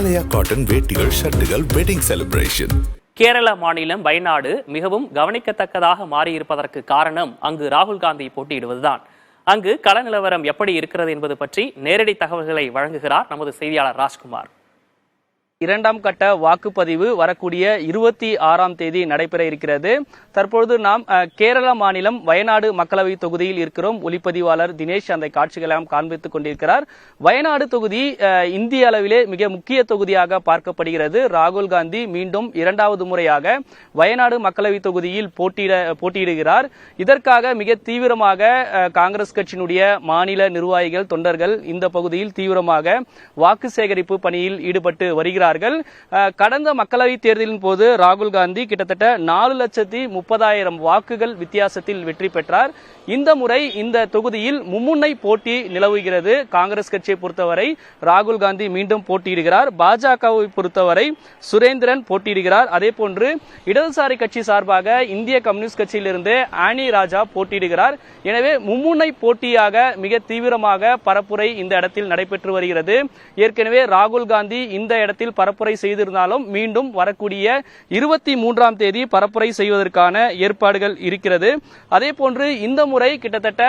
ஆலயா cotton வேட்டிகள் ஷர்ட்டுகள் wedding celebration. Kerala மாநிலம் வயநாடு மிகவும் கவனிக்கத்தக்கதாக மாறியிருப்பதற்கு காரணம் அங்கு ராகுல் காந்தி போட்டியிடுவதுதான். அங்கு கள நிலவரம் எப்படி இருக்கிறது என்பது பற்றி நேரடி தகவல்களை வழங்குகிறார் நமது செய்தியாளர் ராஜ்குமார். இரண்டாம் கட்ட வாக்குப்பதிவு வரக்கூடிய 26ஆம் தேதி நடைபெற இருக்கிறது. தற்பொழுது நாம் கேரள மாநிலம் வயநாடு மக்களவை தொகுதியில் இருக்கிறோம். ஒளிப்பதிவாளர் தினேஷ் அந்த காட்சிகளை காண்பித்துக் கொண்டிருக்கிறார். வயநாடு தொகுதி இந்திய அளவிலே மிக முக்கிய தொகுதியாக பார்க்கப்படுகிறது. ராகுல் காந்தி மீண்டும் இரண்டாவது முறையாக வயநாடு மக்களவை தொகுதியில் போட்டியிடுகிறார். இதற்காக மிக தீவிரமாக காங்கிரஸ் கட்சியினுடைய மாநில நிர்வாகிகள் தொண்டர்கள் இந்த பகுதியில் தீவிரமாக வாக்கு சேகரிப்பு பணியில் ஈடுபட்டு வருகிறார்கள். கடந்த மக்களவை தேர்தலின் போது ராகுல் காந்தி கிட்டத்தட்ட 4,30,000 வாக்குகள் வித்தியாசத்தில் வெற்றி பெற்றார். இந்த முறை இந்த தொகுதியில் மும்முனை போட்டி நிலவுகிறது. காங்கிரஸ் கட்சியை பொறுத்தவரை ராகுல் காந்தி மீண்டும் போட்டியிடுகிறார். பாஜகவை பொறுத்தவரை சுரேந்திரன் போட்டியிடுகிறார். அதே போன்று இடதுசாரி கட்சி சார்பாக இந்திய கம்யூனிஸ்ட் கட்சியிலிருந்து ஆனி ராஜா போட்டியிடுகிறார். எனவே மும்முனை போட்டியாக மிக தீவிரமாக பரப்புரை இந்த இடத்தில் நடைபெற்று வருகிறது. ஏற்கனவே ராகுல் காந்தி இந்த இடத்தில் பரப்புரை செய்திருந்தாலும் மீண்டும் வரக்கூடிய 23ஆம் தேதி பரப்புரை செய்வதற்கான ஏற்பாடுகள் இருக்கிறது. அதே போன்று இந்த முறை கிட்டத்தட்ட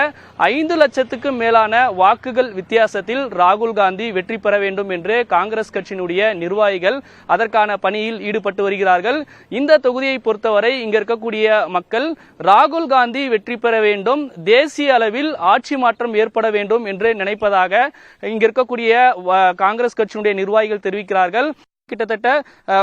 5 லட்சத்துக்கும் மேலான வாக்குகள் வித்தியாசத்தில் ராகுல் காந்தி வெற்றி பெற வேண்டும் என்று காங்கிரஸ் கட்சியினுடைய நிர்வாகிகள் அதற்கான பணியில் ஈடுபட்டு வருகிறார்கள். இந்த தொகுதியை பொறுத்தவரை இங்க இருக்கக்கூடிய மக்கள் ராகுல் காந்தி வெற்றி பெற வேண்டும், தேசிய அளவில் ஆட்சி மாற்றம் ஏற்பட வேண்டும் என்று நினைப்பதாக இங்க இருக்கக்கூடிய காங்கிரஸ் கட்சியினுடைய நிர்வாகிகள் தெரிவிக்கிறார்கள். கிட்டத்தட்ட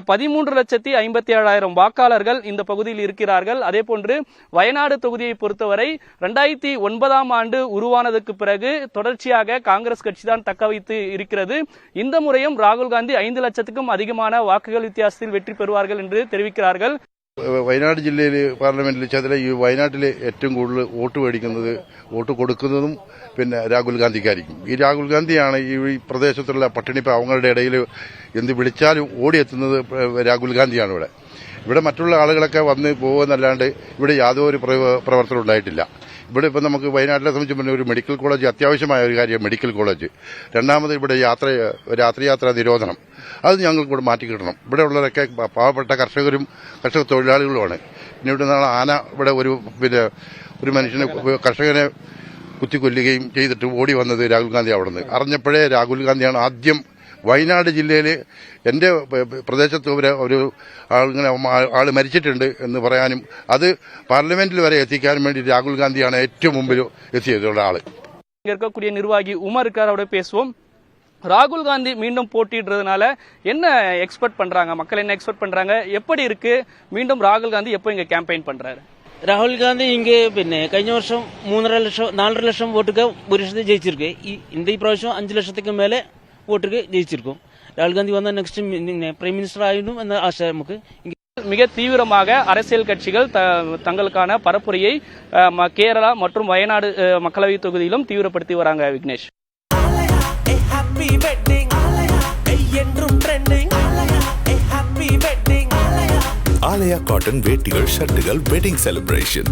13,57,000 வாக்காளர்கள் இந்த பகுதியில் இருக்கிறார்கள். அதே போன்று வயநாடு தொகுதியை பொறுத்தவரை 2009ஆம் ஆண்டு உருவானதுக்கு பிறகு தொடர்ச்சியாக காங்கிரஸ் கட்சி தான் தக்க வைத்து இருக்கிறது. இந்த முறையும் ராகுல் காந்தி 5 ലക്ഷத்துக்கும் அதிகமான വാക്കുകൾ வித்தியாசத்தில் வெற்றி பெறுவார்கள் என்று தெரிவிக்கிறார்கள். വയനാട് ജില്ലയിൽ പാർലമെന്റിൽ ഈ വയനാട്ടിൽ ഏറ്റവും കൂടുതൽ വോട്ട് കൊടുക്കുന്നതും പിന്നെ രാഹുൽ ഗാന്ധിക്കായിരിക്കും. ഈ രാഹുൽ ഗാന്ധിയാണ് ഈ പ്രദേശത്തുള്ള പട്ടിണി പാവങ്ങളുടെ ഇടയിൽ എന്ത് വിളിച്ചാലും ഓടിയെത്തുന്നത് രാഹുൽ ഗാന്ധിയാണ്. ഇവിടെ മറ്റുള്ള ആളുകളൊക്കെ വന്ന് പോകുന്നല്ലാണ്ട് ഇവിടെ യാതൊരു പ്രവർത്തനം ഉണ്ടായിട്ടില്ല. ഇവിടെ ഇപ്പം നമുക്ക് വയനാട്ടിലെ സംബന്ധിച്ച് ഒരു മെഡിക്കൽ കോളേജ് അത്യാവശ്യമായ ഒരു കാര്യം, മെഡിക്കൽ കോളേജ്. രണ്ടാമത് ഇവിടെ രാത്രിയാത്രാ നിരോധനം, അത് ഞങ്ങൾക്ക് ഇവിടെ മാറ്റിക്കിട്ടണം. ഇവിടെ ഉള്ളവരൊക്കെ പാവപ്പെട്ട കർഷക തൊഴിലാളികളുമാണ്. പിന്നെ ഇവിടെ നിന്നാണ് ആന ഇവിടെ ഒരു മനുഷ്യനെ കർഷകനെ കുത്തിക്കൊല്ലുകയും ചെയ്തിട്ട് ഓടി വന്നത് രാഹുൽ ഗാന്ധി അവിടെ നിന്ന്. അറിഞ്ഞപ്പോഴേ രാഹുൽ ഗാന്ധിയാണ് ആദ്യം വയനാട് ജില്ലയിൽ എൻ്റെ പ്രദേശത്ത് ഒരു ആൾ മരിച്ചിട്ടുണ്ട് എന്ന് പറയാനും അത് പാർലമെന്റിൽ വരെ എത്തിക്കാനും വേണ്ടി രാഹുൽ ഗാന്ധിയാണ് ഏറ്റവും മുമ്പിൽ എത്തിയതുള്ള ആള്. இருக்கக்கூடிய நிர்வாகி உமர் அவரோட பேசுவோம். ராகுல் காந்தி மீண்டும் போட்டிடுறதுனால என்ன எக்ஸ்பெக்ட் பண்றாங்க, மக்கள் என்ன எக்ஸ்பெக்ட் பண்றாங்க, எப்படி இருக்கு மீண்டும் ராகுல் காந்தி எப்போ இங்க கேம்பெயின் பண்றாரு? രാഹുൽ ഗാന്ധി ഇങ്ങ് കഴിഞ്ഞ വർഷം 4.5 ലക്ഷം വോട്ടുകൾ ഭൂരിപക്ഷത്തിൽ ജയിച്ചിരിക്കെ ഈ പ്രാവശ്യം 5 ലക്ഷത്തിക്ക് മേലെ വോട്ടുകൾ ജയിച്ചിരിക്കും. ராகுல் காந்தி வந்தா நெக்ஸ்ட் பிரைம் மினிஸ்டர் ஆயிடும் என்ற ஆசை நமக்கு. மிக தீவிரமாக அரசியல் கட்சிகள் தங்களுக்கான பரப்புரையை கேரளா மற்றும் வயநாடு மக்களவை தொகுதியிலும் தீவிரப்படுத்தி வராங்க. விக்னேஷ். ஆலயா காட்டன் வேட்டிகள் ஷர்ட்டுகள் வெட்டிங் செலிப்ரேஷன்.